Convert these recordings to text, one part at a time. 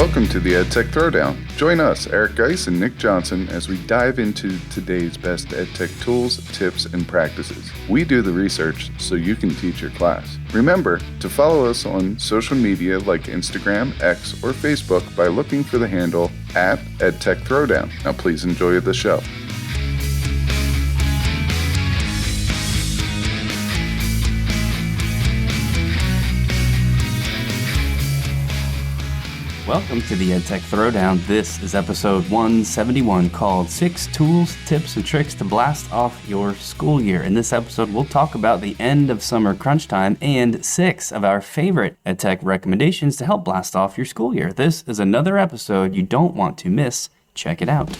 Welcome to the EdTech Throwdown. Join us, Eric Guise and Nick Johnson, as we dive into today's best EdTech tools, tips, and practices. We do the research so you can teach your class. Remember to follow us on social media like Instagram, X, or Facebook by looking for the handle @EdTech Throwdown. Now please enjoy the show. Welcome to the EdTech Throwdown. This is episode 171 called 6 Tools, Tips, and Tricks to Blast Off Your School Year. In this episode, we'll talk about the end of summer crunch time and 6 of our favorite EdTech recommendations to help blast off your school year. This is another episode you don't want to miss. Check it out.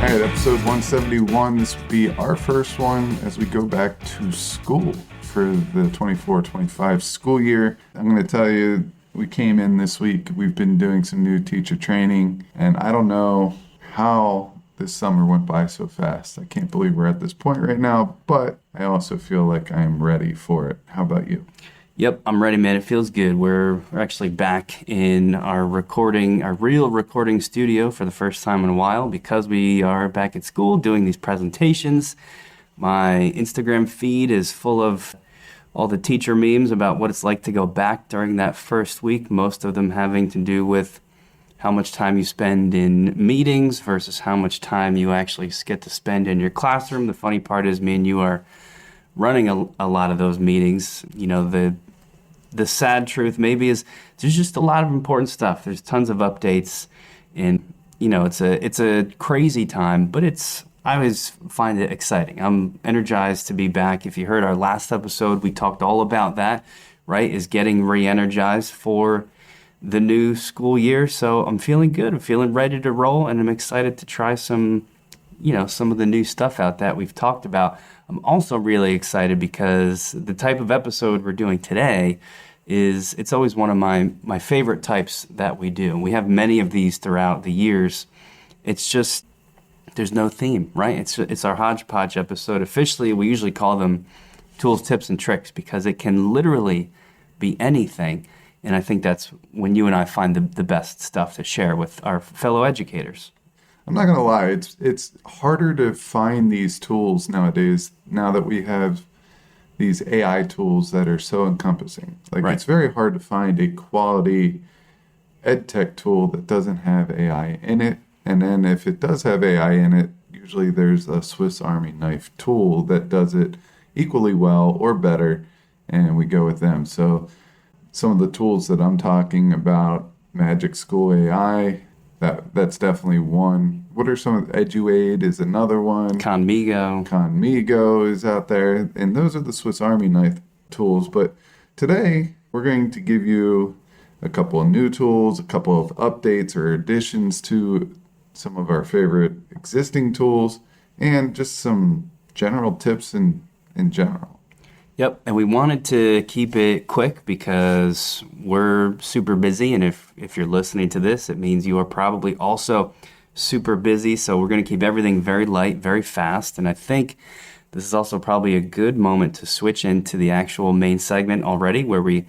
All right, episode 171. This will be our first one as we go back to school for the 24-25 school year. I'm going to tell you, we came in this week. We've been doing some new teacher training, and I don't know how this summer went by so fast. I can't believe we're at this point right now, but I also feel like I'm ready for it. How about you? Yep, I'm ready, man. It feels good. We're actually back in our real recording studio for the first time in a while because we are back at school doing these presentations. My Instagram feed is full of all the teacher memes about what it's like to go back during that first week, most of them having to do with how much time you spend in meetings versus how much time you actually get to spend in your classroom. The funny part is me and you are running a lot of those meetings. You know, the sad truth maybe is there's just a lot of important stuff. There's tons of updates, and you know it's a crazy time, but I always find it exciting. I'm energized to be back. If you heard our last episode, we talked all about that, right? Is getting re-energized for the new school year. So I'm feeling good. I'm feeling ready to roll, and I'm excited to try some of the new stuff out that we've talked about. I'm also really excited because the type of episode we're doing today it's always one of my favorite types that we do. We have many of these throughout the years. It's just, there's no theme, right? It's our hodgepodge episode. Officially, we usually call them tools, tips, and tricks because it can literally be anything. And I think that's when you and I find the best stuff to share with our fellow educators. I'm not going to lie, it's harder to find these tools nowadays, now that we have these AI tools that are so encompassing. Like, right. It's very hard to find a quality EdTech tool that doesn't have AI in it. And then if it does have AI in it, usually there's a Swiss Army knife tool that does it equally well or better, and we go with them. So some of the tools that I'm talking about, Magic School AI, that's definitely one. What are some of EduAid is another one. Conmigo is out there. And those are the Swiss Army knife tools. But today, we're going to give you a couple of new tools, a couple of updates or additions to some of our favorite existing tools, and just some general tips in general. Yep, and we wanted to keep it quick because we're super busy, and if you're listening to this, it means you are probably also super busy, so we're going to keep everything very light, very fast, and I think this is also probably a good moment to switch into the actual main segment already, where we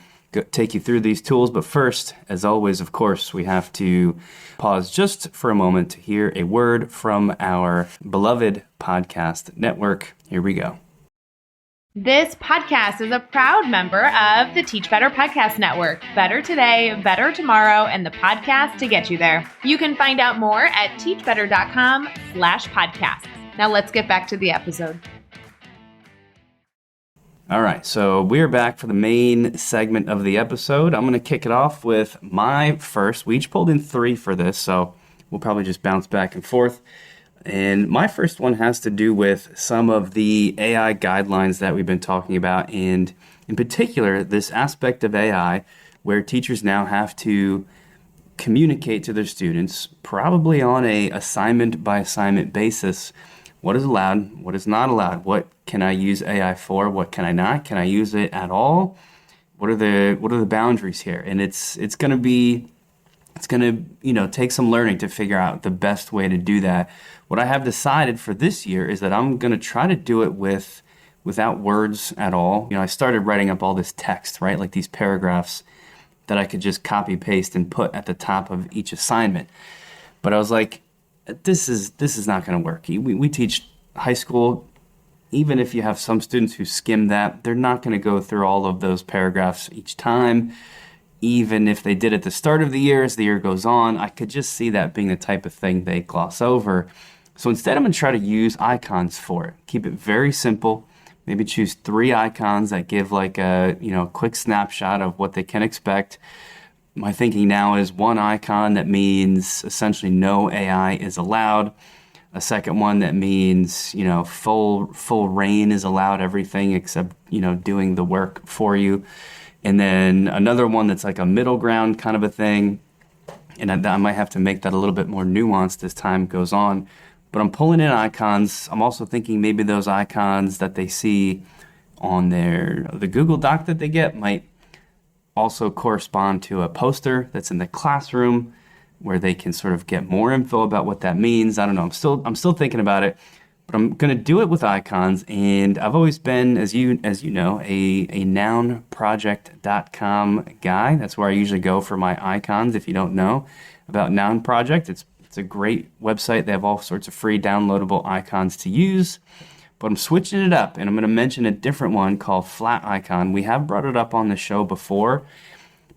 take you through these tools. But first, as always, of course, we have to pause just for a moment to hear a word from our beloved podcast network. Here we go. This podcast is a proud member of the Teach Better Podcast Network. Better today, better tomorrow, and the podcast to get you there. You can find out more at teachbetter.com/podcasts. Now let's get back to the episode. All right, so we're back for the main segment of the episode. I'm going to kick it off with my first. We each pulled in 3 for this, so we'll probably just bounce back and forth. And my first one has to do with some of the AI guidelines that we've been talking about, and in particular, this aspect of AI where teachers now have to communicate to their students, probably on a assignment by assignment basis, what is allowed, what is not allowed, what can I use AI for, what can I not, can I use it at all, what are the boundaries here? And it's going to be It's going to, take some learning to figure out the best way to do that. What I have decided for this year is that I'm going to try to do it without words at all. I started writing up all this text, right? Like these paragraphs that I could just copy paste and put at the top of each assignment. But I was like, this is not going to work. We teach high school. Even if you have some students who skim that, they're not going to go through all of those paragraphs each time. Even if they did at the start of the year, as the year goes on, I could just see that being the type of thing they gloss over. So instead, I'm going to try to use icons for it. Keep it very simple. Maybe choose 3 icons that give like a quick snapshot of what they can expect. My thinking now is 1 icon that means essentially no AI is allowed. A second one that means, full reign is allowed, everything except, doing the work for you. And then another one that's like a middle ground kind of a thing. And I might have to make that a little bit more nuanced as time goes on. But I'm pulling in icons. I'm also thinking maybe those icons that they see on the Google Doc that they get might also correspond to a poster that's in the classroom where they can sort of get more info about what that means. I don't know. I'm still thinking about it, but I'm going to do it with icons. And I've always been, as you know, a nounproject.com guy. That's where I usually go for my icons. If you don't know about Noun Project, it's a great website. They have all sorts of free downloadable icons to use. But I'm switching it up, and I'm going to mention a different one called Flat Icon. We have brought it up on the show before,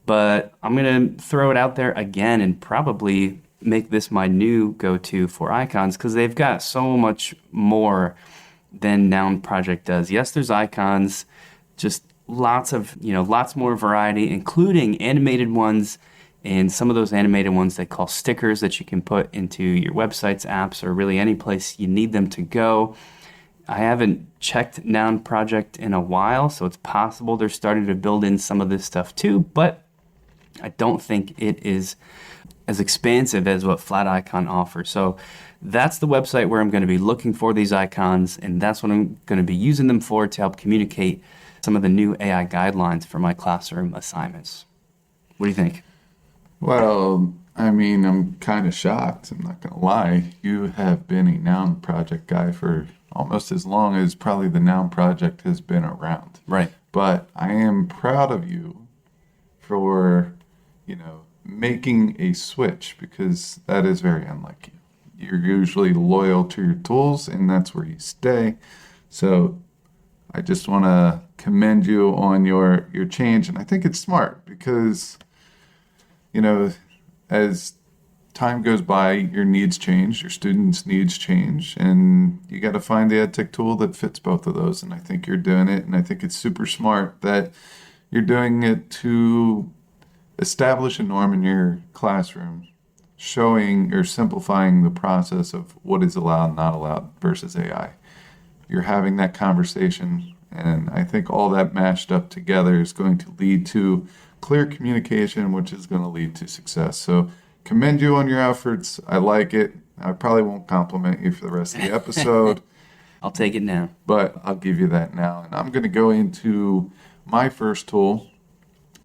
but I'm going to throw it out there again and probably make this my new go-to for icons because they've got so much more than Noun Project does. Yes, there's icons, just lots more variety, including animated ones, and some of those animated ones they call stickers that you can put into your websites, apps, or really any place you need them to go. I haven't checked Noun Project in a while, so it's possible they're starting to build in some of this stuff too, but I don't think it is as expansive as what Flat Icon offers. So that's the website where I'm going to be looking for these icons, and that's what I'm going to be using them for to help communicate some of the new AI guidelines for my classroom assignments. What do you think? Well, I'm kind of shocked. I'm not going to lie. You have been a Noun Project guy for almost as long as probably the Noun Project has been around. Right. But I am proud of you for, making a switch because that is very unlike you. You're usually loyal to your tools and that's where you stay. So I just want to commend you on your change. And I think it's smart because, as time goes by, your needs change, your students' needs change, and you got to find the EdTech tool that fits both of those. And I think you're doing it, and I think it's super smart that you're doing it to establish a norm in your classroom, showing or simplifying the process of what is allowed and not allowed versus AI. You're having that conversation, and I think all that mashed up together is going to lead to clear communication, which is going to lead to success. So commend you on your efforts. I like it. I probably won't compliment you for the rest of the episode. I'll take it now. But I'll give you that now. And I'm going to go into my first tool.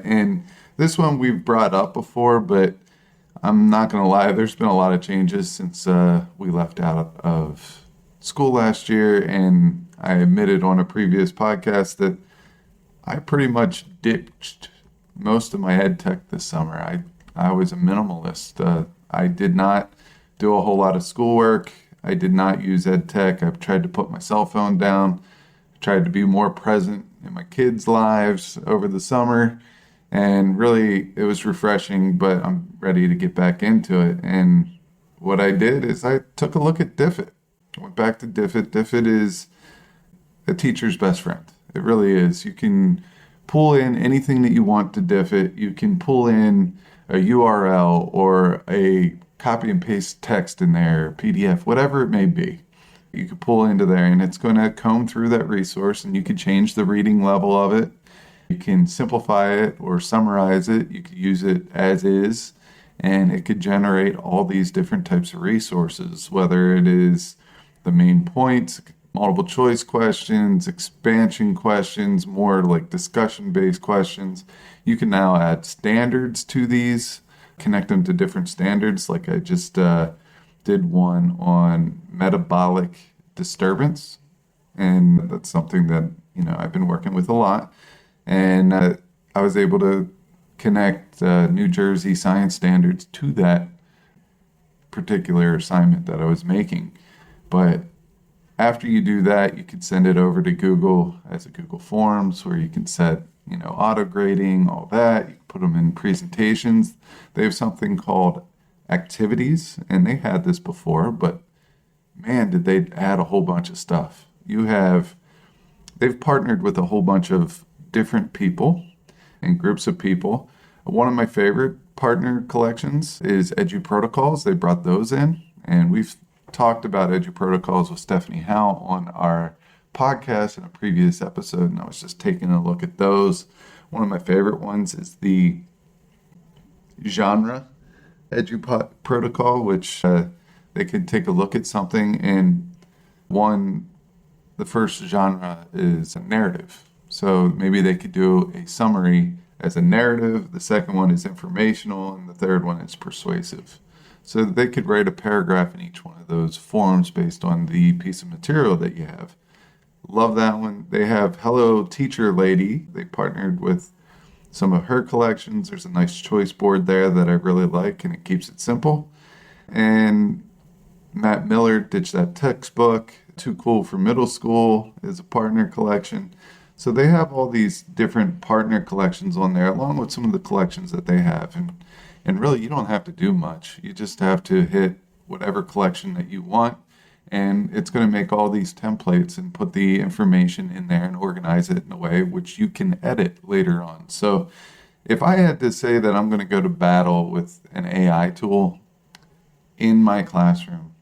And this one we've brought up before, but I'm not going to lie. There's been a lot of changes since we left out of school last year. And I admitted on a previous podcast that I pretty much ditched most of my ed tech this summer. I was a minimalist. I did not do a whole lot of schoolwork. I did not use ed tech. I've tried to put my cell phone down. I tried to be more present in my kids' lives over the summer. And really, it was refreshing, but I'm ready to get back into it. And what I did is I took a look at Diffit. I went back to Diffit. Diffit is a teacher's best friend. It really is. You can pull in anything that you want to Diffit. You can pull in a URL or a copy and paste text in there, PDF, whatever it may be. You can pull into there and it's going to comb through that resource and you can change the reading level of it. You can simplify it or summarize it. You could use it as is, and it could generate all these different types of resources, whether it is the main points, multiple choice questions, expansion questions, more like discussion-based questions. You can now add standards to these connect them to different standards. Like I just did one on metabolic disturbance, and that's something that, I've been working with a lot. And I was able to connect New Jersey science standards to that particular assignment that I was making. But after you do that, you can send it over to Google as a Google Forms where you can set, auto grading, all that. You can put them in presentations. They have something called activities, and they had this before, but man, did they add a whole bunch of stuff. They've partnered with a whole bunch of different people and groups of people. One of my favorite partner collections is Edu Protocols. They brought those in, and we've talked about Edu Protocols with Stephanie Howe on our podcast in a previous episode, and I was just taking a look at those. One of my favorite ones is the genre Edu Protocol, which they can take a look at something, and the first genre is a narrative. So maybe they could do a summary as a narrative, the second one is informational, and the third one is persuasive. So they could write a paragraph in each one of those forms based on the piece of material that you have. Love that one. They have Hello Teacher Lady. They partnered with some of her collections. There's a nice choice board there that I really like, and it keeps it simple. And Matt Miller, Ditch That Textbook. Too Cool for Middle School is a partner collection. So they have all these different partner collections on there, along with some of the collections that they have. And really, you don't have to do much. You just have to hit whatever collection that you want, and it's going to make all these templates and put the information in there and organize it in a way which you can edit later on. So if I had to say that I'm going to go to battle with an AI tool in my classroom,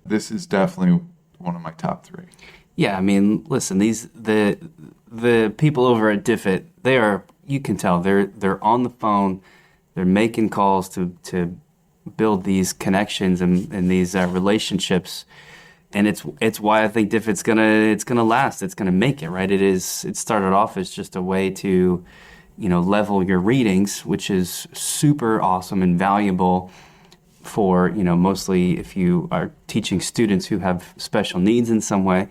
this is definitely one of my top 3. Yeah, I mean, listen, the people over at Diffit, you can tell they're on the phone, they're making calls to build these connections and these relationships, and it's why I think Diffit's gonna last. It's gonna make it, right. It started off as just a way to, level your readings, which is super awesome and valuable for, mostly if you are teaching students who have special needs in some way,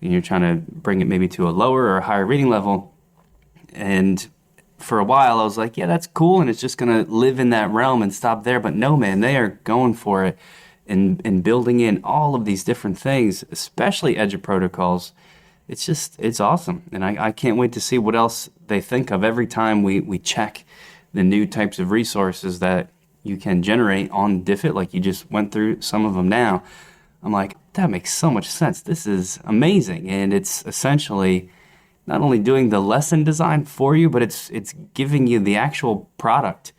and you're trying to bring it maybe to a lower or a higher reading level. And for a while, I was like, yeah, that's cool, and it's just going to live in that realm and stop there. But no, man, they are going for it and building in all of these different things, especially Edu Protocols. It's awesome. And I can't wait to see what else they think of every time we check the new types of resources that you can generate on Diffit, like you just went through some of them now. I'm like, that makes so much sense. This is amazing. And it's essentially not only doing the lesson design for you, but it's giving you the actual product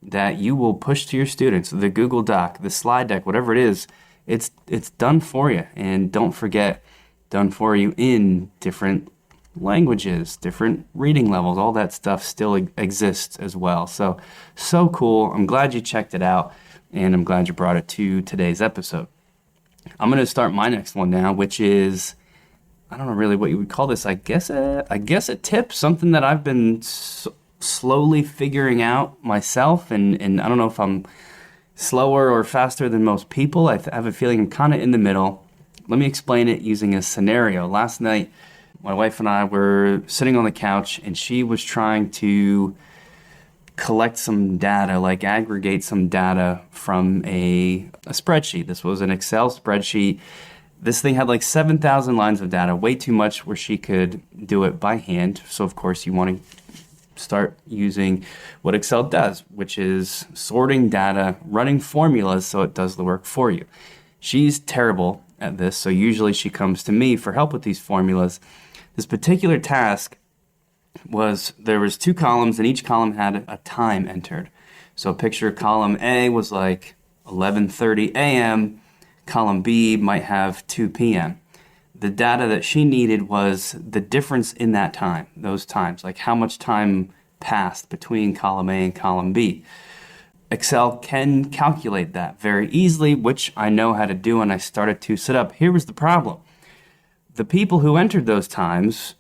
that you will push to your students, the Google Doc, the slide deck, whatever it is. It's done for you. And don't forget, done for you in different languages, different reading levels, all that stuff still exists as well. So cool. I'm glad you checked it out, and I'm glad you brought it to today's episode. I'm going to start my next one now, which is, I don't know really what you would call this. I guess a tip, something that I've been slowly figuring out myself, and I don't know if I'm slower or faster than most people. I have a feeling I'm kind of in the middle. Let me explain it using a scenario. Last night, my wife and I were sitting on the couch, and she was trying to collect some data, like aggregate some data from a spreadsheet. This was an Excel spreadsheet. This thing had like 7,000 lines of data, way too much where she could do it by hand. So, of course, you want to start using what Excel does, which is sorting data, running formulas so it does the work for you. She's terrible at this, so usually she comes to me for help with these formulas. This particular task there was 2 columns, and each column had a time entered. So picture column A was like 11:30 a.m., column B might have 2 p.m. The data that she needed was the difference in that time, those times, like how much time passed between column A and column B. Excel can calculate that very easily, which I know how to do, and I started to set up. Here was the problem. The people who entered those times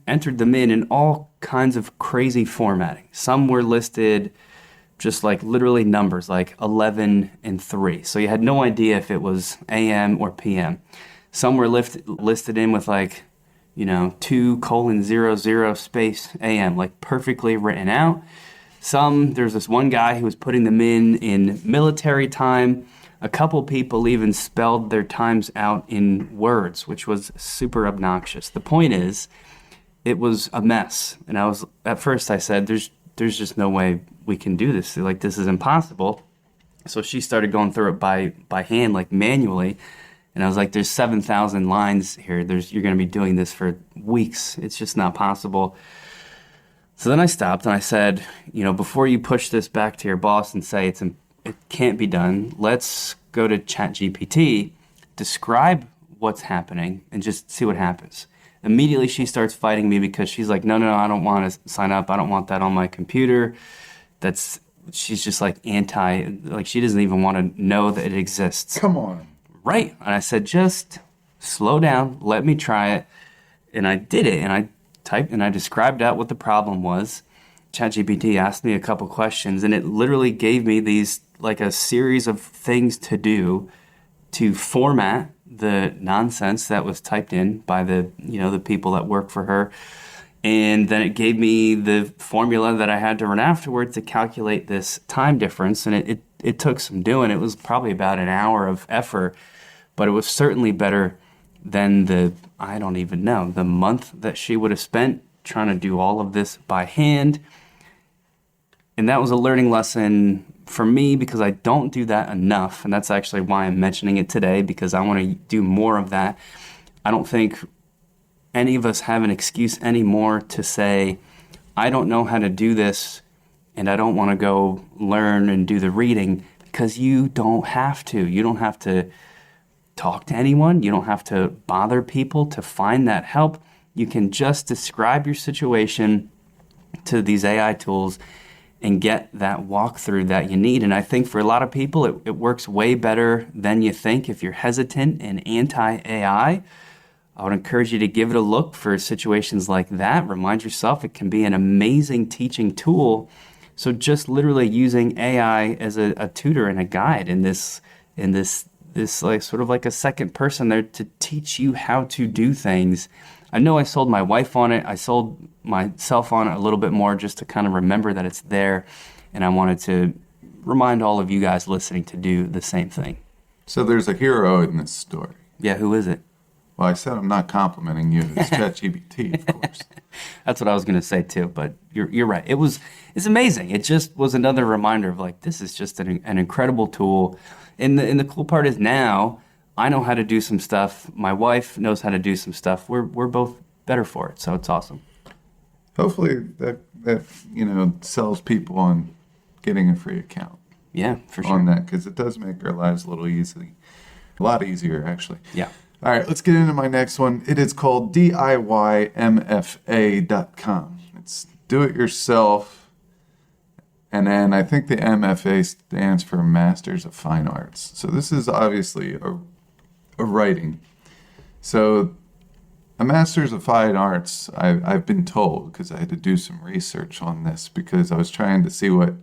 entered them in all kinds of crazy formatting. Some were listed just like literally numbers like 11 and 3. So you had no idea if it was AM or PM. Some were listed in with like, 2:00 space AM, like perfectly written out. There's this one guy who was putting them in military time. A couple people even spelled their times out in words, which was super obnoxious. The point is, it was a mess. And at first I said, there's just no way we can do this. Like, this is impossible. So she started going through it by hand, like manually. And I was like, there's 7,000 lines here. You're going to be doing this for weeks. It's just not possible. So then I stopped and I said, before you push this back to your boss and say it can't be done, let's go to ChatGPT, describe what's happening, and just see what happens. Immediately she starts fighting me because she's like, no, I don't want to sign up. I don't want that on my computer. She's just like she doesn't even want to know that it exists. Come on. Right. And I said, just slow down. Let me try it. And I did it. And I typed and I described out what the problem was. ChatGPT asked me a couple questions, and it literally gave me these, like a series of things to do to format the nonsense that was typed in by the people that work for her. And then it gave me the formula that I had to run afterwards to calculate this time difference. And it took some doing. It was probably about an hour of effort, but it was certainly better than the month that she would have spent trying to do all of this by hand. And that was a learning lesson for me because I don't do that enough. And that's actually why I'm mentioning it today, because I want to do more of that. I don't think any of us have an excuse anymore to say, I don't know how to do this and I don't want to go learn and do the reading, because you don't have to. You don't have to talk to anyone. You don't have to bother people to find that help. You can just describe your situation to these AI tools and get that walkthrough that you need. And I think for a lot of people, it works way better than you think. If you're hesitant and anti-AI, I would encourage you to give it a look for situations like that. Remind yourself it can be an amazing teaching tool. So just literally using AI as a tutor and a guide in this like sort of like a second person there to teach you how to do things. I know I sold my wife on it. I sold myself on it a little bit more just to kind of remember that it's there. And I wanted to remind all of you guys listening to do the same thing. So there's a hero in this story. Yeah, who is it? Well, I said I'm not complimenting you. It's ChatGPT, of course. That's what I was going to say too, but you're right. It's amazing. It just was another reminder of like, this is just an incredible tool. And the cool part is now I know how to do some stuff. My wife knows how to do some stuff. We're both better for it, so it's awesome. Hopefully that sells people on getting a free account. Yeah, for sure. On that, because it does make our lives a lot easier actually. Yeah. All right, let's get into my next one. It is called DIYMFA.com. It's do it yourself. And then I think the MFA stands for Masters of Fine Arts. So this is obviously a writing. So a Masters of Fine Arts, I've been told, because I had to do some research on this because I was trying to see what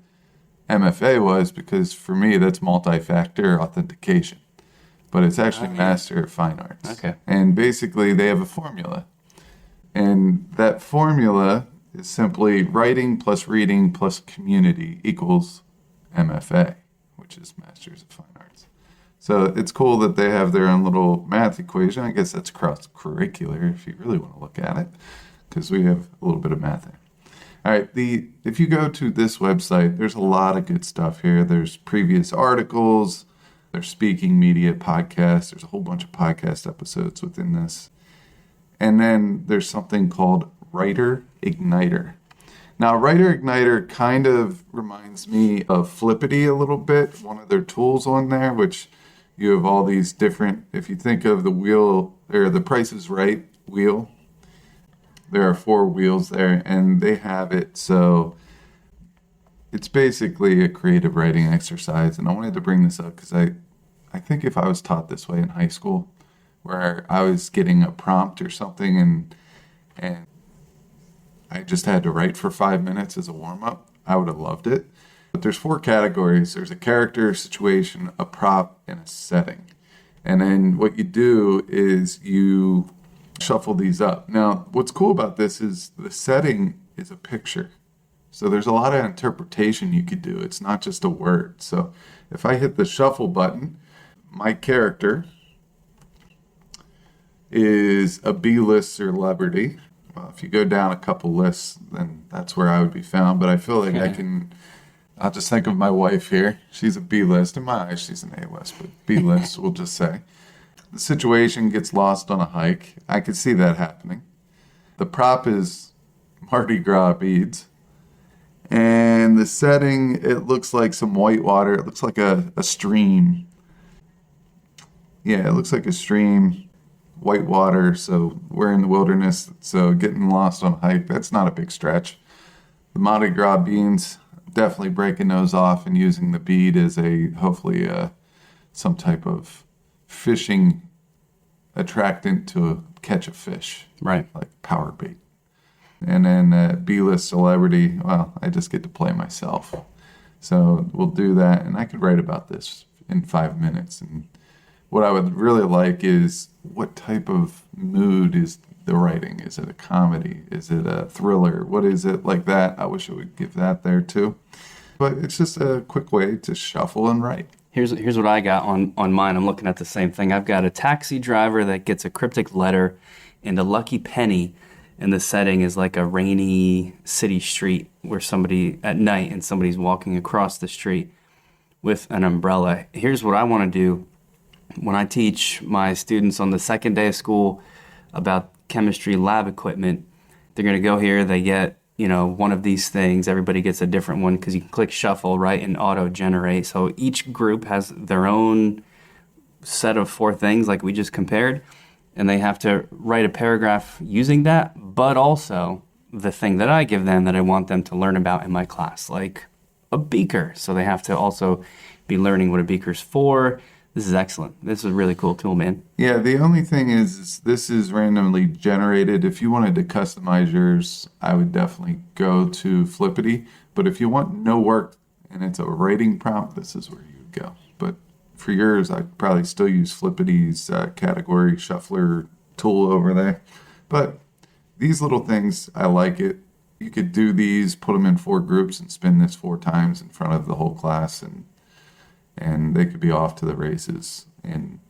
MFA was, because for me that's multi-factor authentication. But it's actually Master of Fine Arts. Okay. And basically they have a formula. And that formula is simply writing plus reading plus community equals MFA, which is Masters of Fine Arts. So it's cool that they have their own little math equation. I guess that's cross-curricular if you really want to look at it, because we have a little bit of math there. All right, if you go to this website, there's a lot of good stuff here. There's previous articles, there's speaking media podcasts, there's a whole bunch of podcast episodes within this. And then there's something called Writer Igniter. Now, Writer Igniter kind of reminds me of Flippity a little bit, one of their tools on there, which you have all these different, if you think of the wheel, or the Price is Right wheel, there are 4 wheels there, and they have it so it's basically a creative writing exercise. And I wanted to bring this up because I think if I was taught this way in high school, where I was getting a prompt or something and I just had to write for 5 minutes as a warm-up, I would have loved it. But there's 4 categories. There's a character, a situation, a prop, and a setting. And then what you do is you shuffle these up. Now, what's cool about this is the setting is a picture. So there's a lot of interpretation you could do. It's not just a word. So if I hit the shuffle button, my character is a B-list celebrity. Well, if you go down a couple lists, then that's where I would be found. But I feel like I'll just think of my wife here. She's a B-list. In my eyes, she's an A-list, but B-list, we'll just say. The situation gets lost on a hike. I could see that happening. The prop is Mardi Gras beads. And the setting, it looks like some white water. It looks like a stream. Yeah, it looks like a stream, white water. So we're in the wilderness. So getting lost on a hike, that's not a big stretch. The Mardi Gras beans, definitely breaking those off and using the bead as hopefully some type of fishing attractant to catch a fish. Right. Like power bait. And then B-list celebrity, well, I just get to play myself. So we'll do that, and I could write about this in 5 minutes. And what I would really like is what type of mood is the writing? Is it a comedy? Is it a thriller? What is it like that? I wish I would give that there too. But it's just a quick way to shuffle and write. Here's what I got on mine. I'm looking at the same thing. I've got a taxi driver that gets a cryptic letter and a lucky penny. And the setting is like a rainy city street where somebody at night and somebody's walking across the street with an umbrella. Here's what I want to do when I teach my students on the second day of school about chemistry lab equipment. They're going to go here. They get, one of these things. Everybody gets a different one because you can click shuffle, right, and auto generate. So each group has their own set of 4 things like we just compared. And they have to write a paragraph using that, but also the thing that I give them that I want them to learn about in my class, like a beaker. So they have to also be learning what a beaker's for. This is excellent. This is a really cool tool, man. Yeah, the only thing is this is randomly generated. If you wanted to customize yours, I would definitely go to Flippity. But if you want no work and it's a writing prompt, this is where you go. But for yours, I'd probably still use Flippity's category shuffler tool over there. But these little things, I like it. You could do these, put them in 4 groups and spin this 4 times in front of the whole class, and they could be off to the races in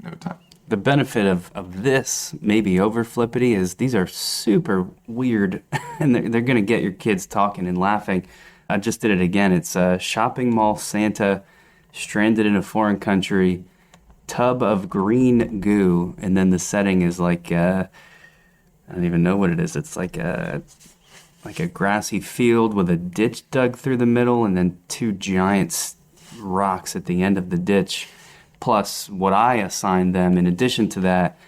no time. The benefit of this, maybe over Flippity, is these are super weird, and they're going to get your kids talking and laughing. I just did it again. It's a shopping mall Santa stranded in a foreign country, tub of green goo, and then the setting is like I don't even know what it is. It's like a grassy field with a ditch dug through the middle, and then 2 giant rocks at the end of the ditch. Plus, what I assigned them in addition to that,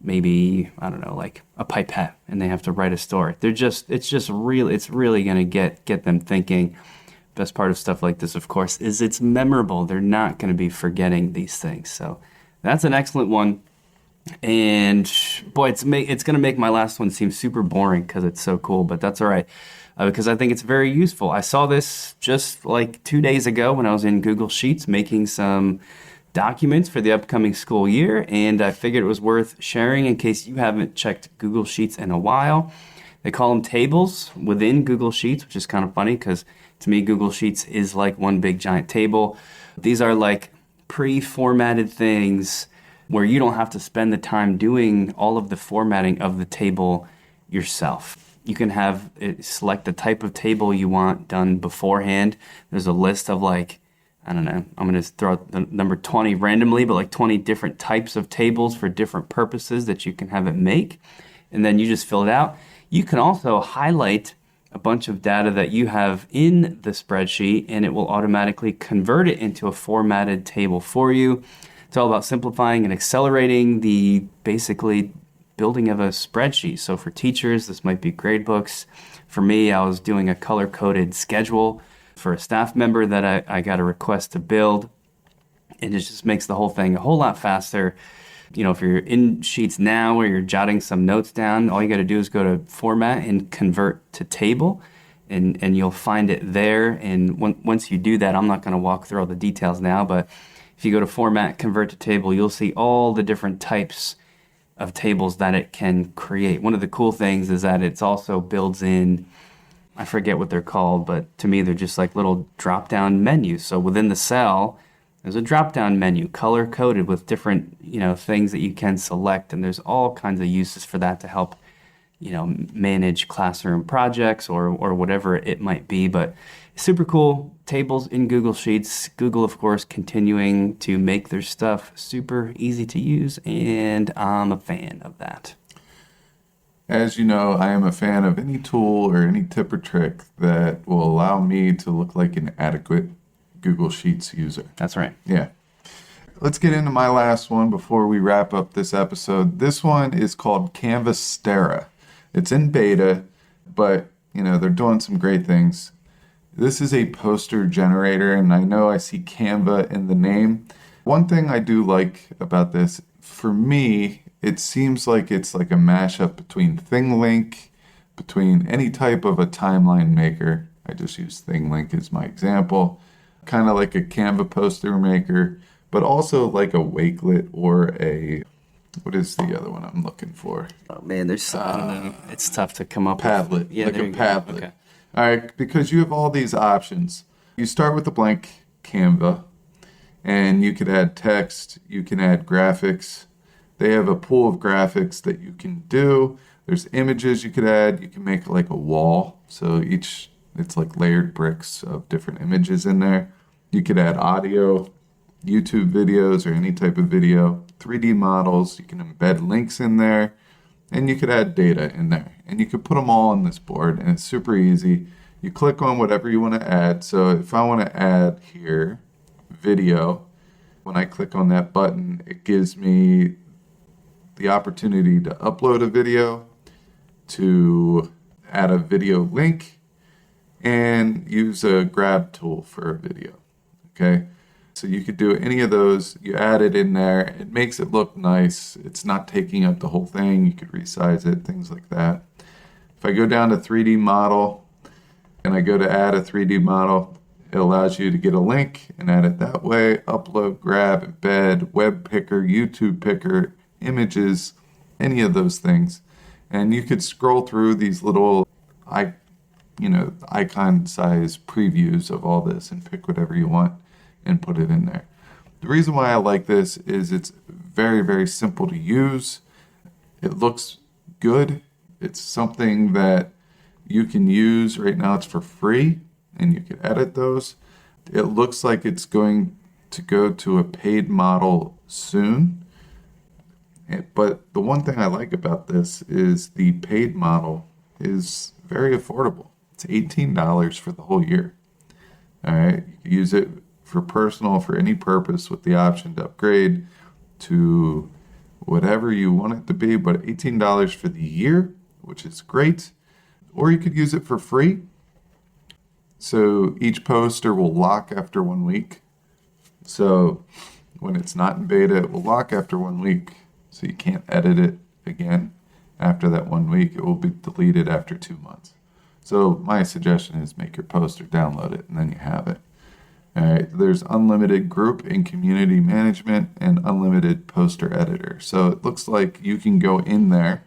maybe I don't know, like a pipette, and they have to write a story. It's really going to get them thinking. Best part of stuff like this, of course, is it's memorable. They're not going to be forgetting these things. So that's an excellent one. And boy, it's going to make my last one seem super boring because it's so cool, but that's all right because I think it's very useful. I saw this just like 2 days ago when I was in Google Sheets making some documents for the upcoming school year, and I figured it was worth sharing in case you haven't checked Google Sheets in a while. They call them tables within Google Sheets, which is kind of funny because to me, Google Sheets is like one big giant table. These are like pre-formatted things where you don't have to spend the time doing all of the formatting of the table yourself. You can have select the type of table you want done beforehand. There's a list of like, I don't know, I'm going to throw out the number 20 randomly, but like 20 different types of tables for different purposes that you can have it make. And then you just fill it out. You can also highlight a bunch of data that you have in the spreadsheet, and it will automatically convert it into a formatted table for you. It's all about simplifying and accelerating the basically building of a spreadsheet. So for teachers, this might be grade books. For me, I was doing a color-coded schedule for a staff member that I got a request to build. And it just makes the whole thing a whole lot faster. If you're in Sheets now or you're jotting some notes down, all you got to do is go to Format and Convert to Table. and you'll find it there. And once you do that, I'm not going to walk through all the details now, but if you go to Format, Convert to Table, you'll see all the different types of tables that it can create. One of the cool things is that it's also builds in, I forget what they're called, but to me, they're just like little drop-down menus. So within the cell, there's a drop-down menu, color-coded with different, things that you can select. And there's all kinds of uses for that to help, manage classroom projects or whatever it might be. But super cool tables in Google Sheets. Google, of course, continuing to make their stuff super easy to use, and I'm a fan of that. As you know, I am a fan of any tool or any tip or trick that will allow me to look like an adequate Google Sheets user. That's right. Yeah. Let's get into my last one before we wrap up this episode. This one is called Canvastera. It's in beta, but they're doing some great things. This is a poster generator, and I know I see Canva in the name. One thing I do like about this, for me, it seems like it's like a mashup between ThingLink, between any type of a timeline maker. I just use ThingLink as my example. Kind of like a Canva poster maker, but also like a Wakelet or what is the other one I'm looking for? Oh man, there's I don't know. It's tough to come up Padlet, with. Yeah, like a Padlet. Okay. All right, because you have all these options. You start with a blank Canva, and you could add text, you can add graphics. They have a pool of graphics that you can do. There's images you could add. You can make like a wall. So it's like layered bricks of different images in there. You could add audio, YouTube videos or any type of video, 3D models. You can embed links in there, and you could add data in there. And you could put them all on this board, and it's super easy. You click on whatever you want to add. So if I want to add here video, when I click on that button, it gives me the opportunity to upload a video, to add a video link, and use a grab tool for a video. Okay, so you could do any of those. You add it in there. It makes it look nice. It's not taking up the whole thing. You could resize it, things like that. If I go down to 3D model and I go to add a 3D model, it allows you to get a link and add it that way. Upload, grab, embed, web picker, YouTube picker, images, any of those things. And you could scroll through these little icon size previews of all this and pick whatever you want and put it in there. The reason why I like this is it's very, very simple to use. It looks good. It's something that you can use. Right now it's for free and you can edit those. It looks like it's going to go to a paid model soon. But the one thing I like about this is the paid model is very affordable. It's $18 for the whole year. All right, you can use it for personal, for any purpose, with the option to upgrade to whatever you want it to be, but $18 for the year, which is great. Or you could use it for free. So each poster will lock after 1 week. So when it's not in beta, it will lock after 1 week. So you can't edit it again after that 1 week. It will be deleted after 2 months. So my suggestion is make your poster, download it, and then you have it. All right, there's unlimited group and community management and unlimited poster editor. So it looks like you can go in there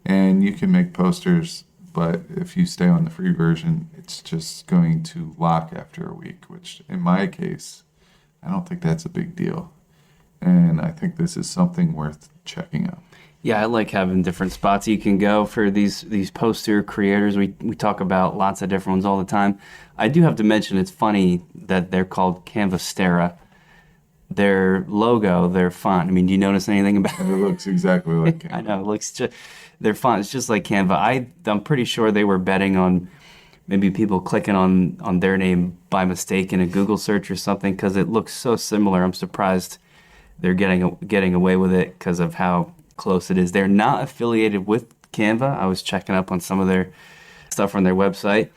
and you can make posters, but if you stay on the free version, it's just going to lock after a week, which in my case, I don't think that's a big deal. And I think this is something worth checking out. Yeah, I like having different spots you can go for these poster creators. We talk about lots of different ones all the time. I do have to mention it's funny that they're called Canvastera. Their logo, their font. I mean, do you notice anything about it? It looks exactly like Canva. I know, it looks just, their font is just like Canva. I'm pretty sure they were betting on maybe people clicking on their name by mistake in a Google search or something because it looks so similar. I'm surprised they're getting away with it because of how close it is. They're not affiliated with Canva. I was checking up on some of their stuff on their website.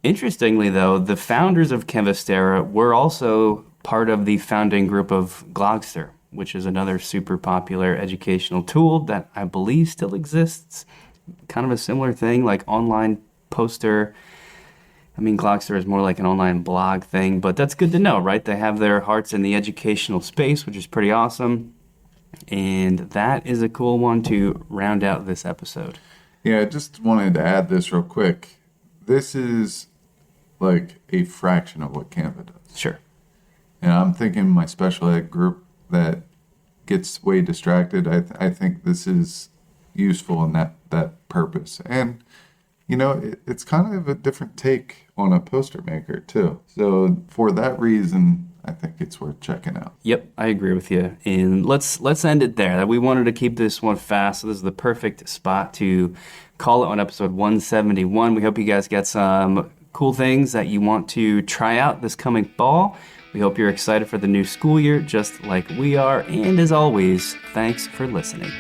Interestingly, though, the founders of Canvastera were also part of the founding group of Glogster, which is another super popular educational tool that I believe still exists. Kind of a similar thing, like online poster I mean, Gloucester is more like an online blog thing, but that's good to know, right? They have their hearts in the educational space, which is pretty awesome. And that is a cool one to round out this episode. Yeah, I just wanted to add this real quick. This is like a fraction of what Canva does. Sure. And I'm thinking my special ed group that gets way distracted, I think this is useful in that purpose. And, it's kind of a different take on a poster maker, too. So for that reason, I think it's worth checking out. Yep, I agree with you. And let's end it there. We wanted to keep this one fast, so this is the perfect spot to call it on episode 171. We hope you guys get some cool things that you want to try out this coming fall. We hope you're excited for the new school year, just like we are. And as always, thanks for listening.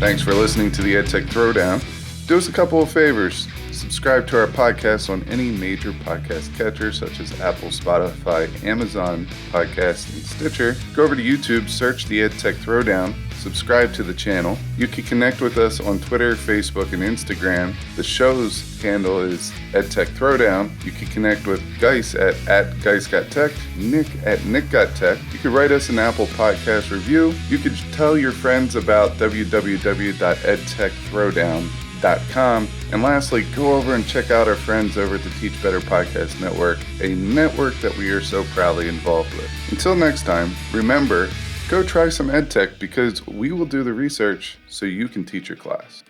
Thanks for listening to the EdTech Throwdown. Do us a couple of favors. Subscribe to our podcast on any major podcast catcher such as Apple, Spotify, Amazon Podcasts, and Stitcher. Go over to YouTube, search the EdTech Throwdown, subscribe to the channel. You can connect with us on Twitter, Facebook, and Instagram. The show's handle is EdTech Throwdown. You can connect with Guise at Guise.tech, Nick at Nick.tech. You can write us an Apple Podcast review. You can tell your friends about www.edtechthrowdown.com. And lastly, go over and check out our friends over at the Teach Better Podcast Network, a network that we are so proudly involved with. Until next time, remember, go try some EdTech because we will do the research so you can teach your class.